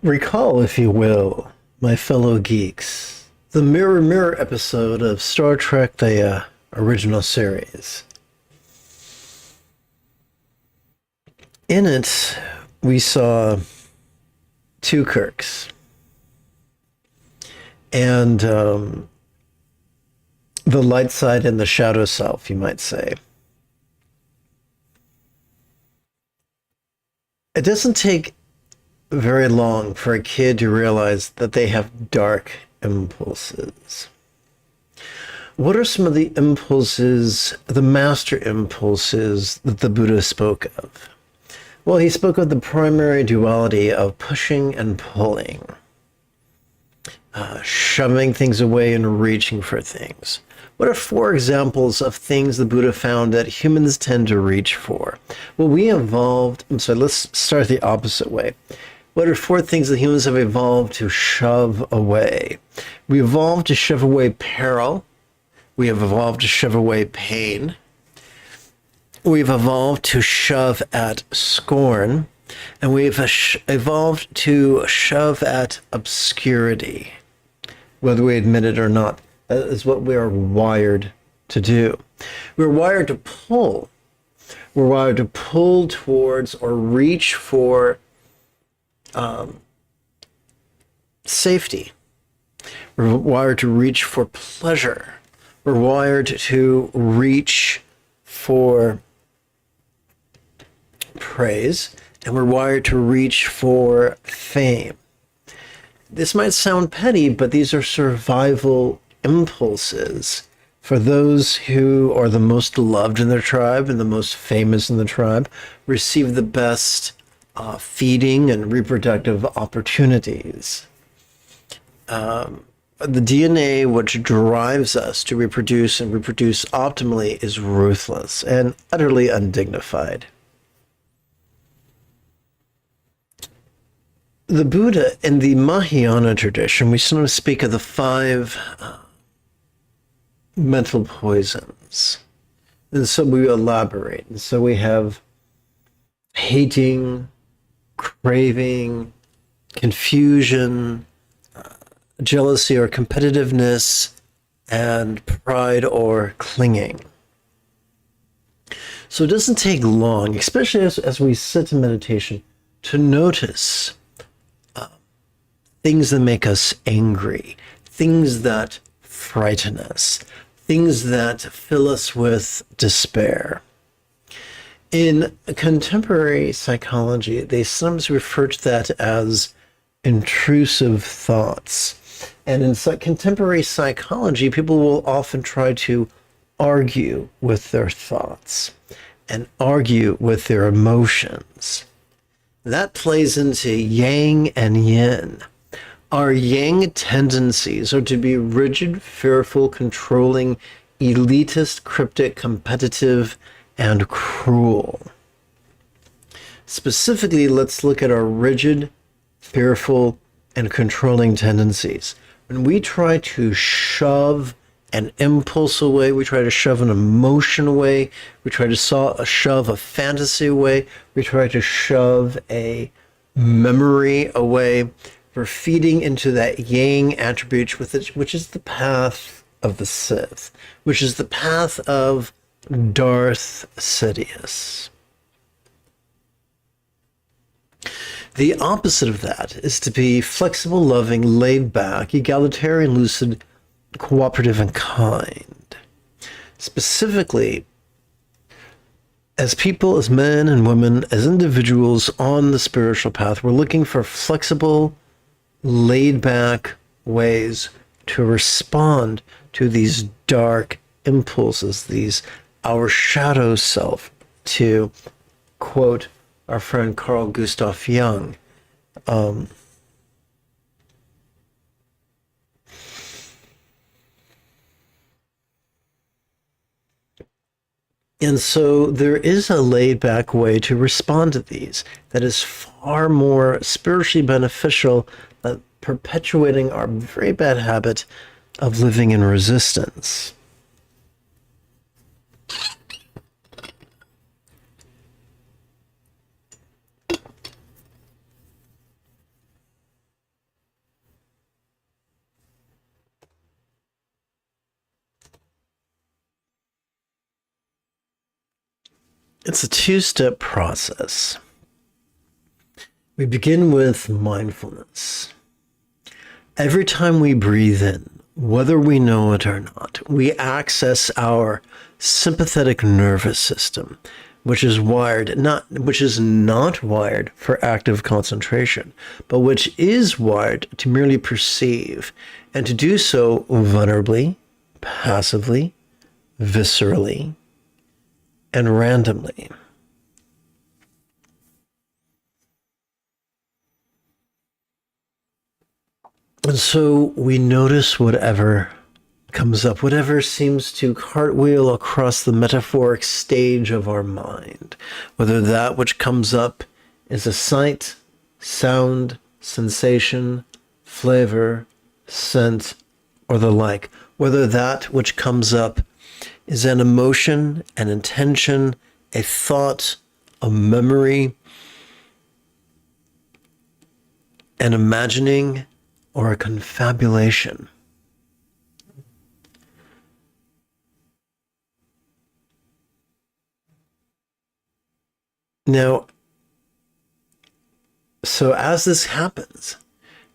Recall, if you will, my fellow geeks, the Mirror Mirror episode of Star Trek, the original series. In it, we saw two Kirks. And the light side and the shadow self, you might say. It doesn't take very long for a kid to realize that they have dark impulses. What are some of the impulses, the master impulses that the Buddha spoke of? Well, he spoke of the primary duality of pushing and pulling, shoving things away and reaching for things. What are four examples of things the Buddha found that humans tend to reach for? Well, we evolved, let's start the opposite way. What are four things that humans have evolved to shove away? We evolved to shove away peril. We have evolved to shove away pain. We've evolved to shove at scorn. And we've evolved to shove at obscurity. Whether we admit it or not, that is what we are wired to do. We're wired to pull. We're wired to pull towards or reach for safety. We're wired to reach for pleasure. We're wired to reach for praise. And we're wired to reach for fame. This might sound petty, but these are survival impulses for those who are the most loved in their tribe and the most famous in the tribe, receive the best feeding and reproductive opportunities. The DNA which drives us to reproduce and reproduce optimally is ruthless and utterly undignified. The Buddha, in the Mahayana tradition, we sometimes speak of the five mental poisons. And so we elaborate. And so we have hating, craving, confusion, jealousy or competitiveness, and pride or clinging. So it doesn't take long, especially as we sit in meditation, to notice things that make us angry, things that frighten us, things that fill us with despair. In contemporary psychology, they sometimes refer to that as intrusive thoughts. And in contemporary psychology, people will often try to argue with their thoughts and argue with their emotions. That plays into yang and yin. Our yang tendencies are to be rigid, fearful, controlling, elitist, cryptic, competitive, and cruel. Specifically, let's look at our rigid, fearful, and controlling tendencies. When we try to shove an impulse away, we try to shove an emotion away, we try to shove a fantasy away, we try to shove a memory away, we're feeding into that yang attribute, which is the path of the Sith, which is the path of Darth Sidious. The opposite of that is to be flexible, loving, laid back, egalitarian, lucid, cooperative, and kind. Specifically, as people, as men and women, as individuals on the spiritual path, we're looking for flexible, laid back ways to respond to these dark impulses, our shadow self, to quote our friend Carl Gustav Jung. And so there is a laid-back way to respond to these that is far more spiritually beneficial than perpetuating our very bad habit of living in resistance. It's a two-step process. We begin with mindfulness. Every time we breathe in, whether we know it or not, we access our sympathetic nervous system, which is not wired for active concentration, but which is wired to merely perceive, and to do so vulnerably, passively, viscerally, and randomly. And so we notice whatever comes up, whatever seems to cartwheel across the metaphoric stage of our mind, whether that which comes up is a sight, sound, sensation, flavor, scent, or the like, whether that which comes up is an emotion, an intention, a thought, a memory, an imagining, or a confabulation. Now, so as this happens,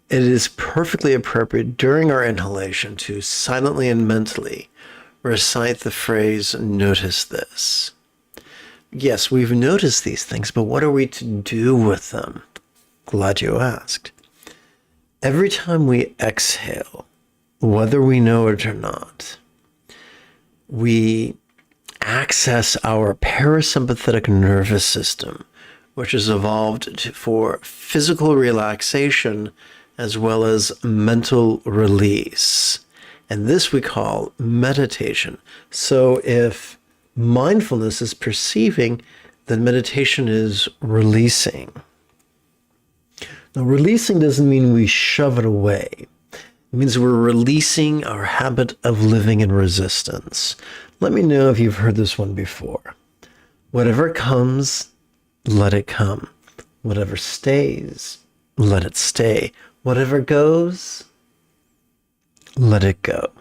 it is perfectly appropriate during our inhalation to silently and mentally recite the phrase, "Notice this." Yes, we've noticed these things, but what are we to do with them? Glad you asked. Every time we exhale, whether we know it or not, we access our parasympathetic nervous system, which is evolved for physical relaxation as well as mental release. And this we call meditation. So if mindfulness is perceiving, then meditation is releasing. Now, releasing doesn't mean we shove it away. It means we're releasing our habit of living in resistance. Let me know if you've heard this one before. Whatever comes, let it come. Whatever stays, let it stay. Whatever goes, let it go.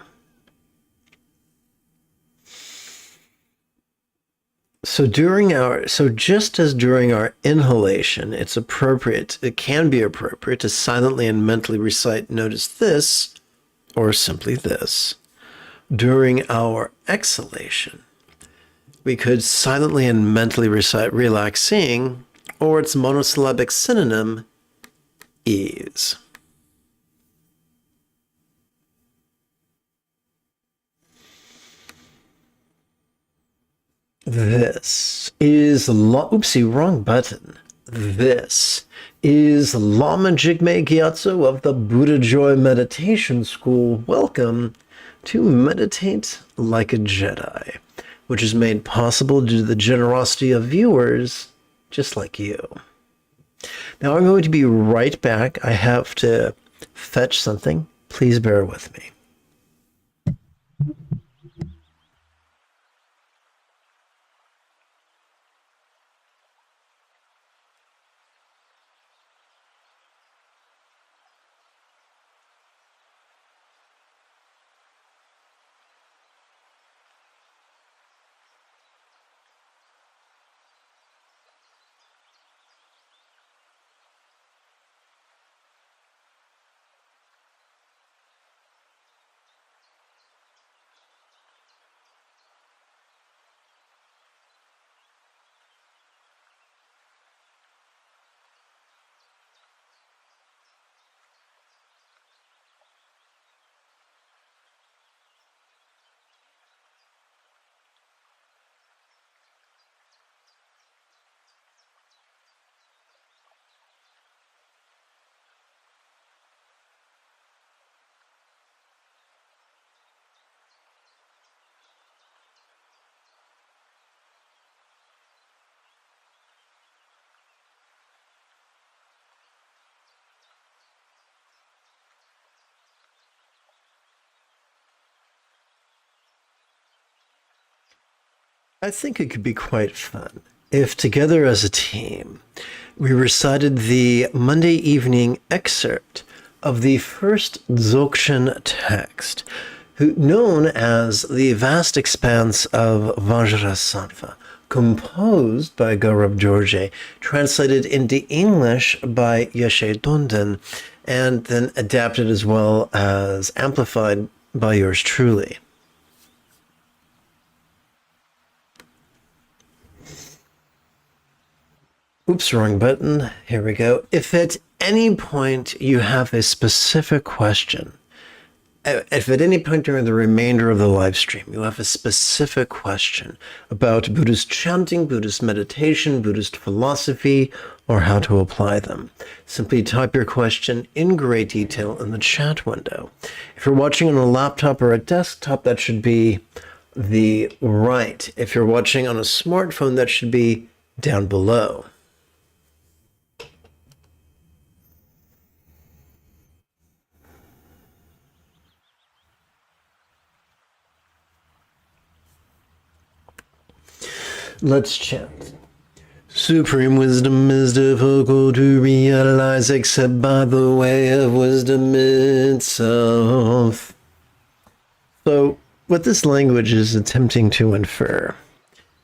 So just as during our inhalation, it can be appropriate to silently and mentally recite, "Notice this," or simply this. During our exhalation, we could silently and mentally recite "relaxing," or its monosyllabic synonym, "ease." This is wrong button. This is Lama Jigme Gyatso of the Buddha Joy Meditation School. Welcome to Meditate Like a Jedi, which is made possible due to the generosity of viewers just like you. Now I'm going to be right back. I have to fetch something. Please bear with me. I think it could be quite fun if together as a team we recited the Monday evening excerpt of the first Dzogchen text, known as the vast expanse of Vajrasattva, composed by Gaurav George, translated into English by Yeshe Tonden, and then adapted as well as amplified by yours truly. Oops, wrong button. Here we go. If at any point you have a specific question, if at any point during the remainder of the live stream you have a specific question about Buddhist chanting, Buddhist meditation, Buddhist philosophy, or how to apply them, simply type your question in great detail in the chat window. If you're watching on a laptop or a desktop, that should be the right. If you're watching on a smartphone, that should be down below. Let's chant. Supreme wisdom is difficult to realize except by the way of wisdom itself. So, what this language is attempting to infer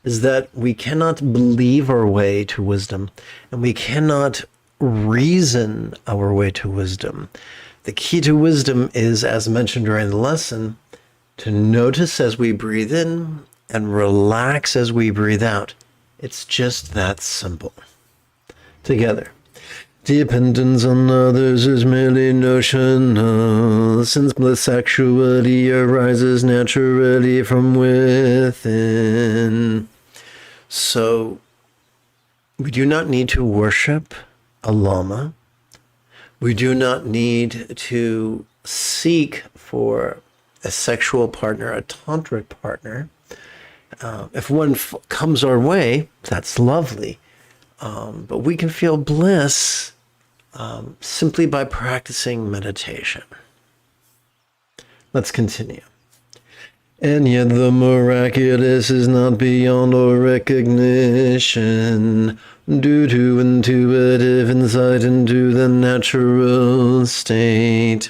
is that we cannot believe our way to wisdom, and we cannot reason our way to wisdom. The key to wisdom is, as mentioned during the lesson, to notice as we breathe in and relax as we breathe out. It's just that simple. Together. Dependence on others is merely notional, since bliss actually arises naturally from within. So, we do not need to worship a Lama. We do not need to seek for a sexual partner, a tantric partner. If one comes our way, that's lovely. But we can feel bliss simply by practicing meditation. Let's continue. And yet the miraculous is not beyond our recognition, due to intuitive insight into the natural state.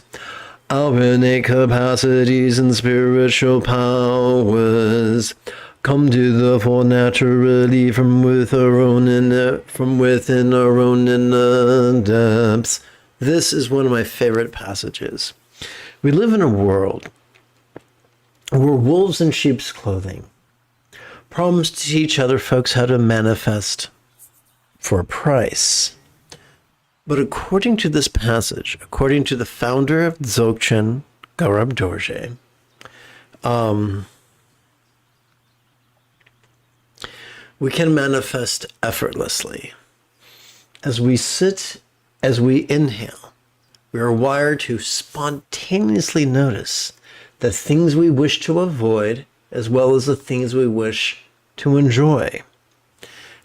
Our innate capacities and spiritual powers come to the fore naturally from within our own inner depths. This is one of my favorite passages. We live in a world where wolves in sheep's clothing promise to teach other folks how to manifest for a price. But according to this passage, according to the founder of Dzogchen, Gaurav George, we can manifest effortlessly. As we sit, as we inhale, we are wired to spontaneously notice the things we wish to avoid as well as the things we wish to enjoy.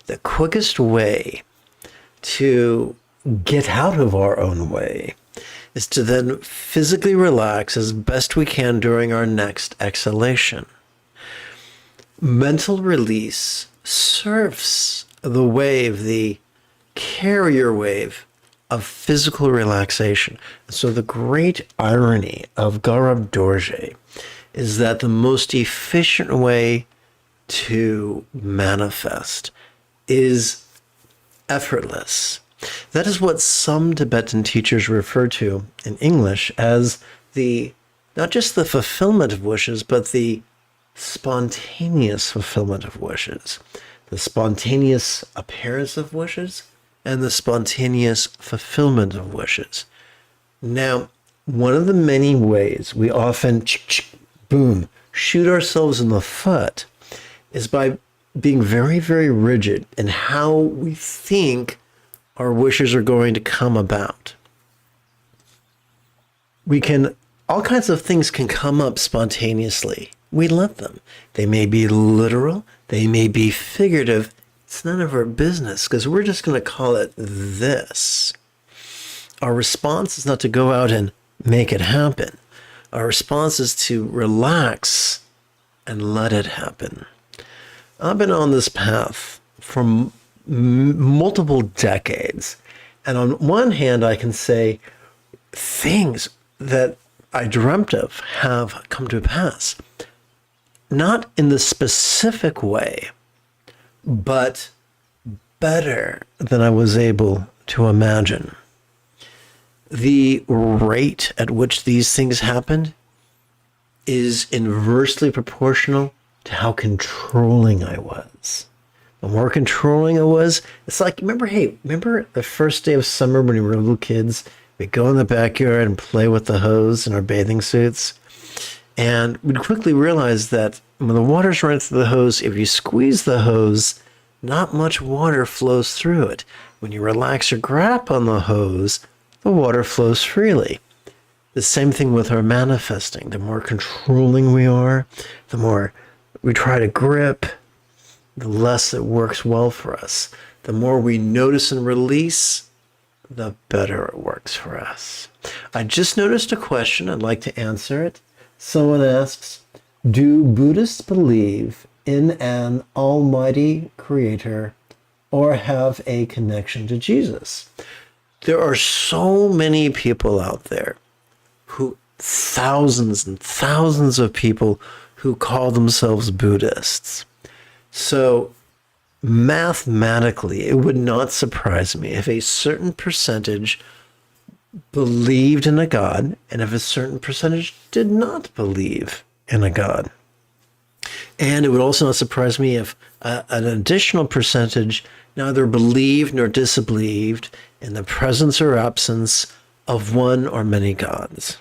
The quickest way to get out of our own way is to then physically relax as best we can during our next exhalation. Mental release surfs the wave, the carrier wave of physical relaxation. So the great irony of Gaurav George is that the most efficient way to manifest is effortless. That is what some Tibetan teachers refer to in English as not just the fulfillment of wishes, but the spontaneous fulfillment of wishes, the spontaneous appearance of wishes, and the spontaneous fulfillment of wishes. Now, one of the many ways we often boom, shoot ourselves in the foot is by being very, very rigid in how we think our wishes are going to come about. All kinds of things can come up spontaneously. We let them. They may be literal, they may be figurative. It's none of our business because we're just going to call it this. Our response is not to go out and make it happen. Our response is to relax and let it happen. I've been on this path for multiple decades. And on one hand, I can say things that I dreamt of have come to pass. Not in the specific way, but better than I was able to imagine. The rate at which these things happened is inversely proportional to how controlling I was. The more controlling I was, it's like, remember the first day of summer when we were little kids? We'd go in the backyard and play with the hose in our bathing suits. And we'd quickly realize that when the water's running through the hose, if you squeeze the hose, not much water flows through it. When you relax your grip on the hose, the water flows freely. The same thing with our manifesting. The more controlling we are, the more we try to grip, the less it works well for us. The more we notice and release, the better it works for us. I just noticed a question. I'd like to answer it. Someone asks, do Buddhists believe in an almighty creator or have a connection to Jesus? There are so many people out there thousands and thousands of people who call themselves Buddhists. So mathematically, it would not surprise me if a certain percentage believed in a God and if a certain percentage did not believe in a God. And it would also not surprise me if an additional percentage neither believed nor disbelieved in the presence or absence of one or many gods.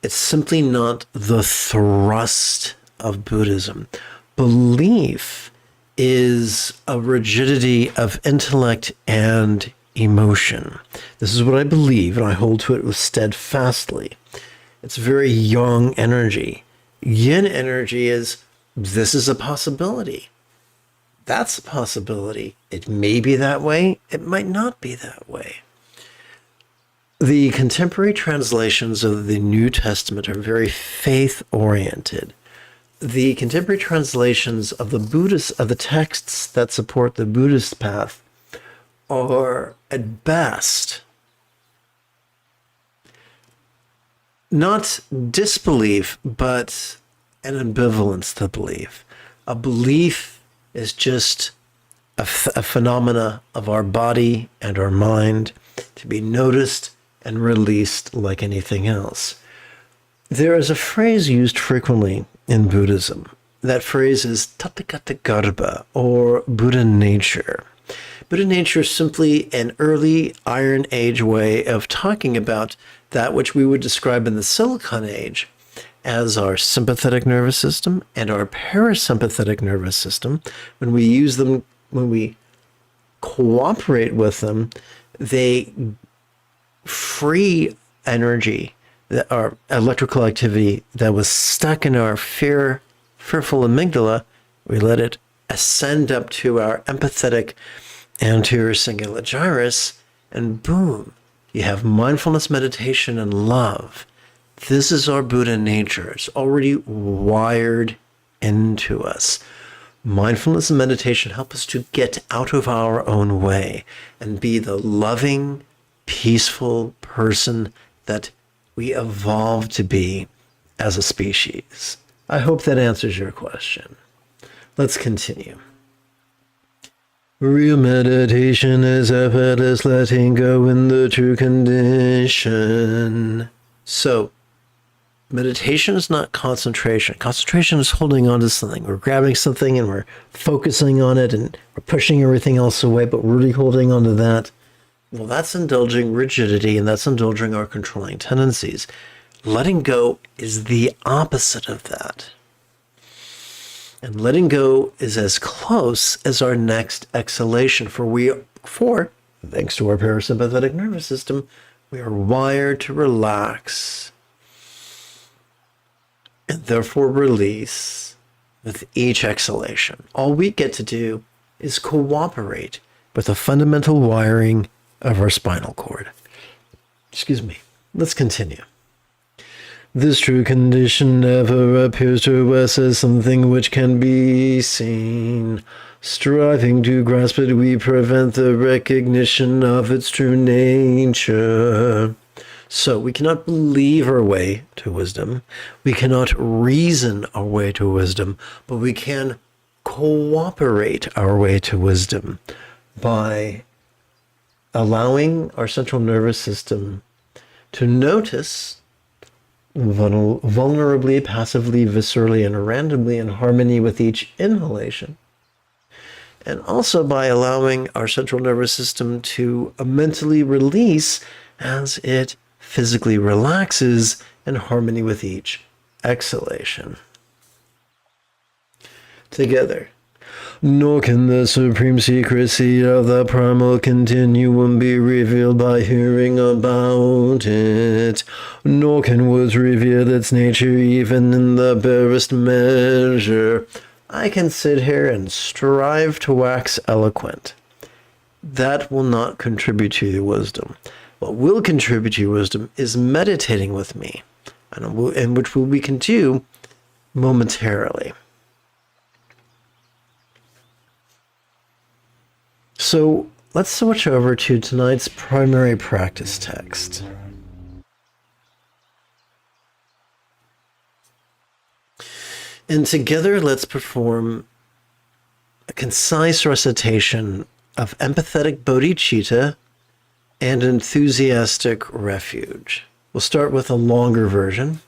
It's simply not the thrust of Buddhism. Belief is a rigidity of intellect and emotion. This is what I believe, and I hold to it steadfastly. It's very yang energy. Yin energy is, this is a possibility. That's a possibility. It may be that way. It might not be that way. The contemporary translations of the New Testament are very faith-oriented. The contemporary translations of the texts that support the Buddhist path are, at best, not disbelief, but an ambivalence to belief. A belief is just a phenomena of our body and our mind to be noticed and released like anything else. There is a phrase used frequently in Buddhism. That phrase is Tathagata Garbha, or Buddha nature. Buddha nature is simply an early Iron Age way of talking about that which we would describe in the Silicon Age as our sympathetic nervous system and our parasympathetic nervous system. When we use them, when we cooperate with them, they free energy, our electrical activity that was stuck in our fearful amygdala. We let it ascend up to our empathetic anterior cingulate gyrus, and boom, you have mindfulness, meditation, and love. This is our Buddha nature. It's already wired into us. Mindfulness and meditation help us to get out of our own way and be the loving, peaceful person that we evolved to be as a species. I hope that answers your question. Let's continue. Real meditation is effortless letting go in the true condition. So, meditation is not concentration. Concentration is holding on to something. We're grabbing something and we're focusing on it and we're pushing everything else away, but we're really holding on to that. Well, that's indulging rigidity and that's indulging our controlling tendencies. Letting go is the opposite of that. And letting go is as close as our next exhalation. For thanks to our parasympathetic nervous system, we are wired to relax and therefore release with each exhalation. All we get to do is cooperate with the fundamental wiring of our spinal cord. Excuse me. Let's continue. This true condition never appears to us as something which can be seen. Striving to grasp it, we prevent the recognition of its true nature. So we cannot believe our way to wisdom. We cannot reason our way to wisdom, but we can cooperate our way to wisdom by allowing our central nervous system to notice vulnerably, passively, viscerally, and randomly in harmony with each inhalation. And also by allowing our central nervous system to mentally release as it physically relaxes in harmony with each exhalation. Together. Nor can the supreme secrecy of the primal continuum be revealed by hearing about it, nor can words reveal its nature even in the barest measure. I can sit here and strive to wax eloquent. That will not contribute to your wisdom. What will contribute to your wisdom is meditating with me, and which we can do momentarily. So let's switch over to tonight's primary practice text. And together let's perform a concise recitation of empathetic bodhicitta and enthusiastic refuge. We'll start with a longer version.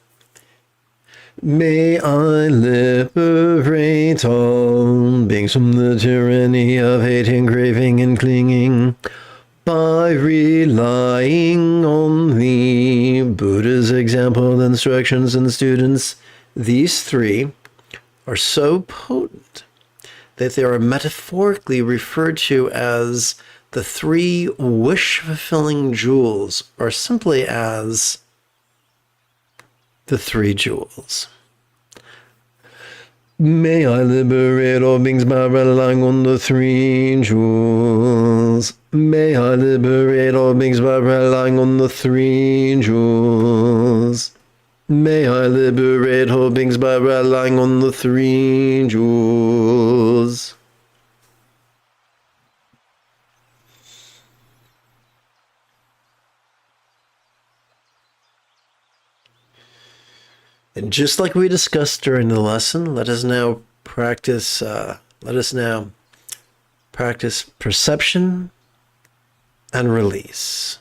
May I liberate all beings from the tyranny of hating, craving, and clinging by relying on the Buddha's example, instructions, and students. These three are so potent that they are metaphorically referred to as the three wish-fulfilling jewels, or simply as the three jewels. May I liberate all beings by relying on the three jewels. May I liberate all beings by relying on the three jewels. May I liberate all beings by relying on the three jewels. And just like we discussed during the lesson, let us now practice perception and release.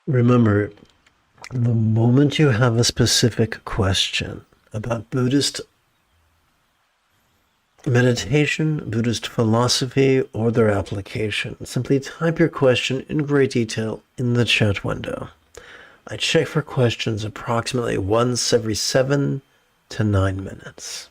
Remember, the moment you have a specific question about Buddhist meditation, Buddhist philosophy, or their application, simply type your question in great detail in the chat window. I check for questions approximately once every 7 to 9 minutes.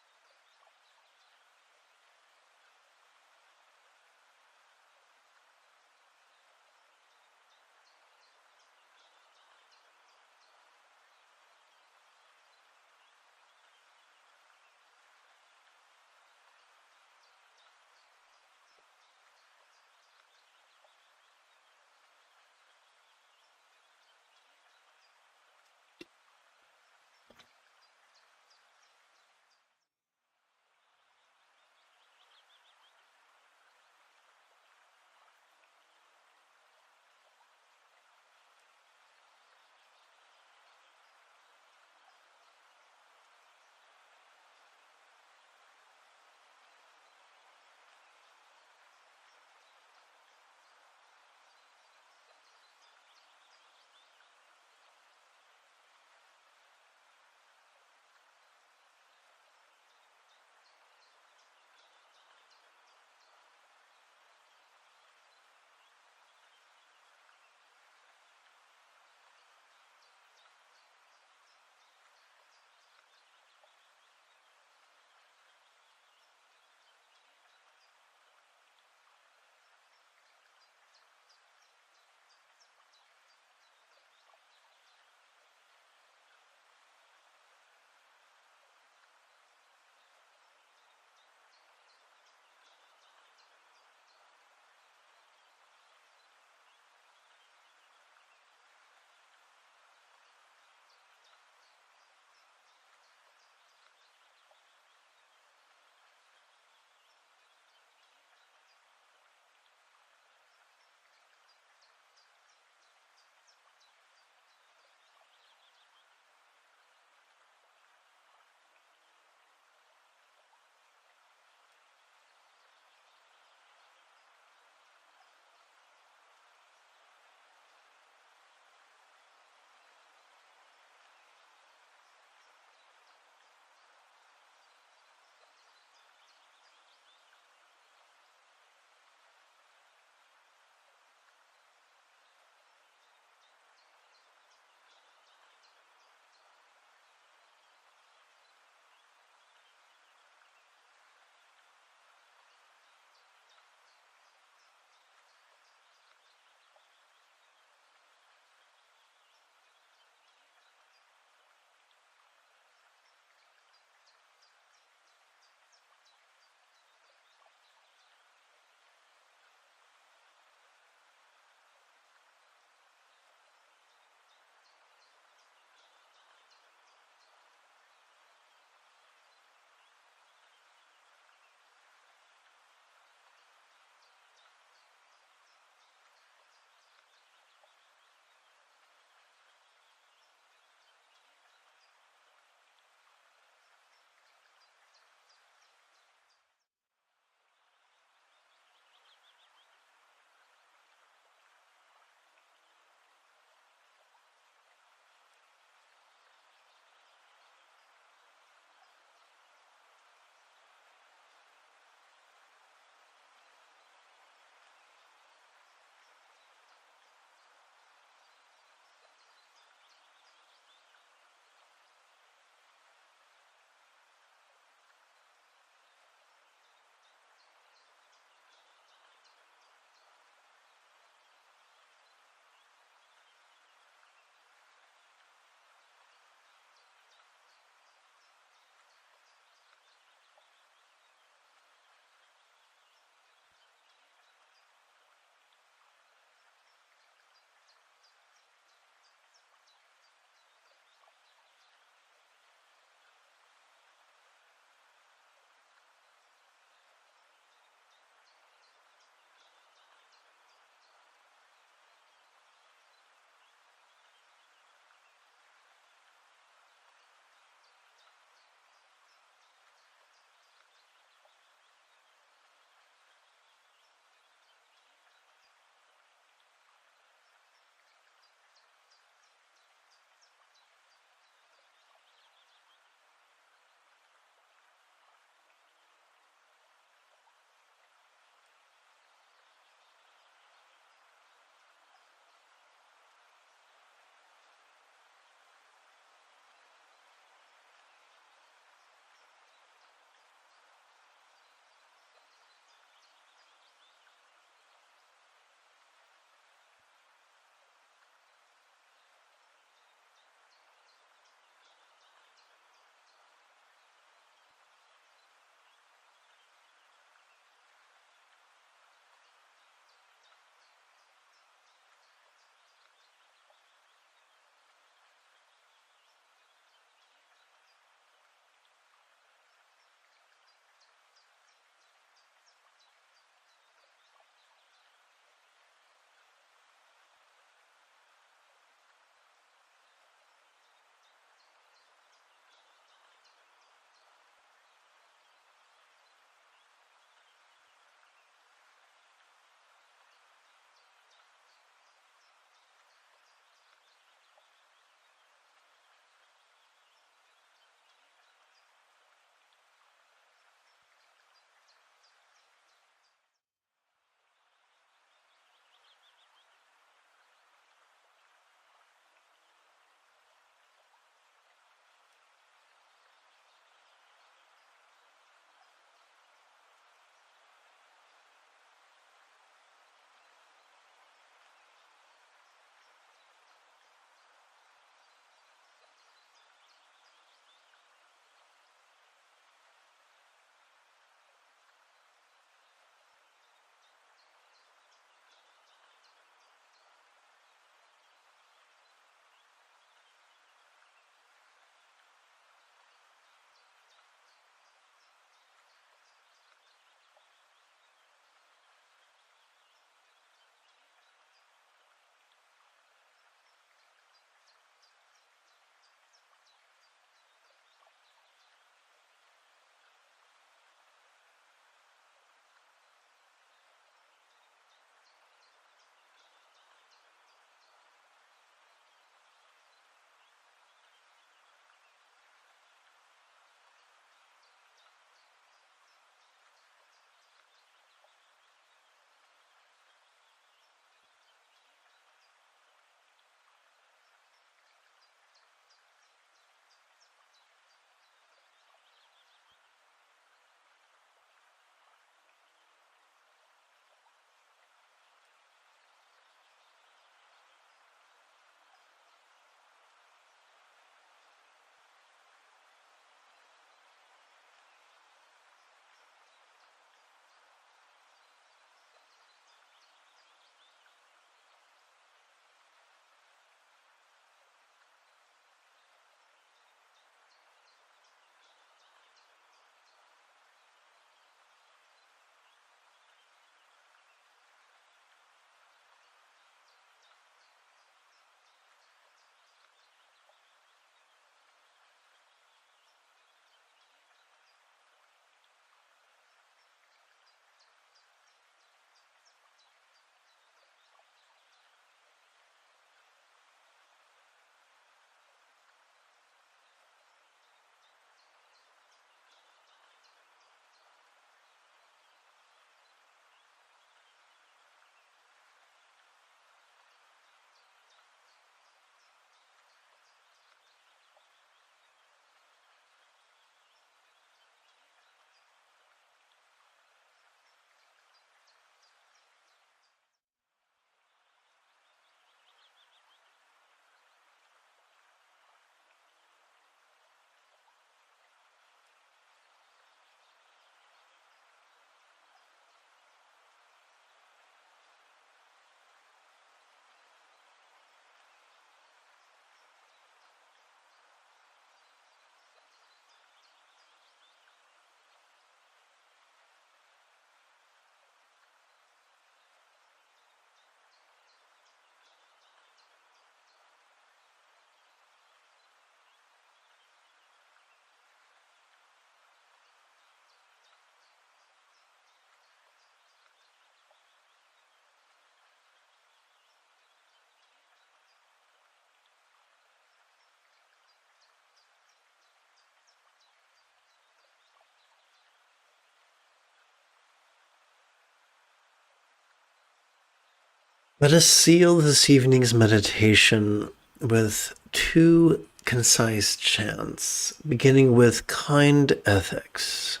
Let us seal this evening's meditation with 2 concise chants, beginning with kind ethics.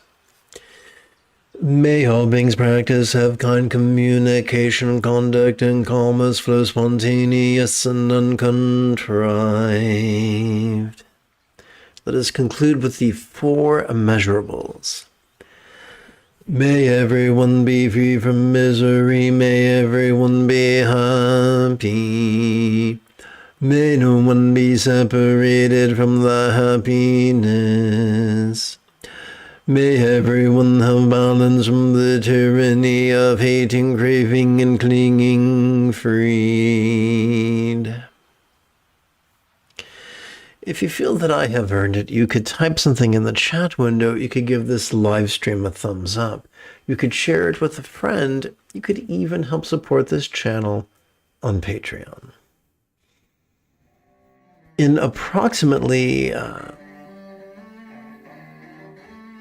May all beings practice have kind communication, conduct, and calmness flow spontaneous and uncontrived. Let us conclude with the 4 immeasurables. May everyone be free from misery. May everyone be happy. May no one be separated from the happiness. May everyone have balance from the tyranny of hating, craving, and clinging freed. If you feel that I have earned it, you could type something in the chat window. You could give this live stream a thumbs up. You could share it with a friend. You could even help support this channel on Patreon. In approximately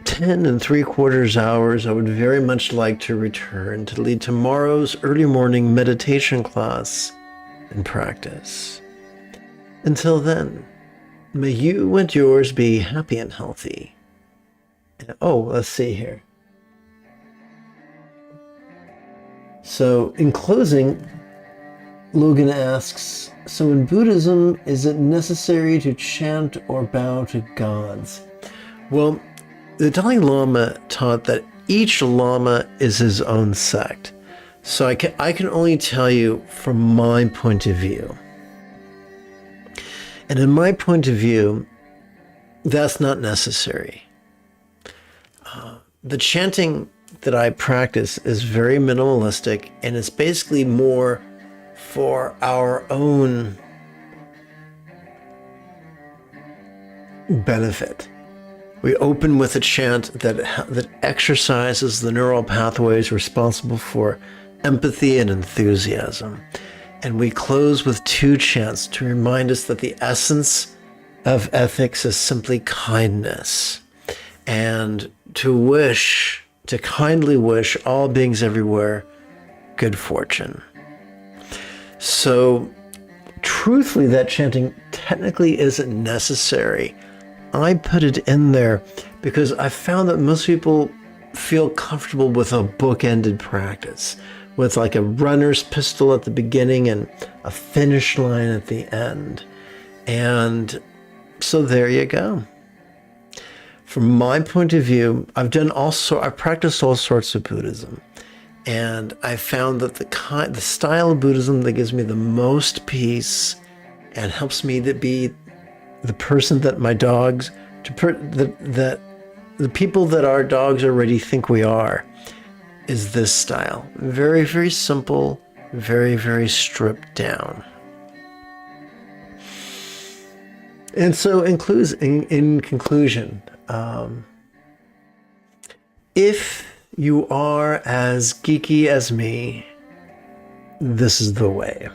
10 3/4 hours, I would very much like to return to lead tomorrow's early morning meditation class and practice. Until then, may you and yours be happy and healthy. Oh, let's see here. So, in closing, Logan asks, so in Buddhism, is it necessary to chant or bow to gods? Well, the Dalai Lama taught that each Lama is his own sect. So I can only tell you from my point of view. And in my point of view, that's not necessary. The chanting that I practice is very minimalistic, and it's basically more for our own benefit. We open with a chant that exercises the neural pathways responsible for empathy and enthusiasm. And we close with 2 chants to remind us that the essence of ethics is simply kindness, and to kindly wish all beings everywhere good fortune. So, truthfully, that chanting technically isn't necessary. I put it in there because I found that most people feel comfortable with a bookended practice, with like a runner's pistol at the beginning and a finish line at the end. And so there you go. From my point of view, I've practiced all sorts of Buddhism. And I found that the style of Buddhism that gives me the most peace and helps me to be the person that my dogs, the people that our dogs already think we are, is this style. Very, very simple, very, very stripped down. And so in conclusion, if you are as geeky as me, this is the way.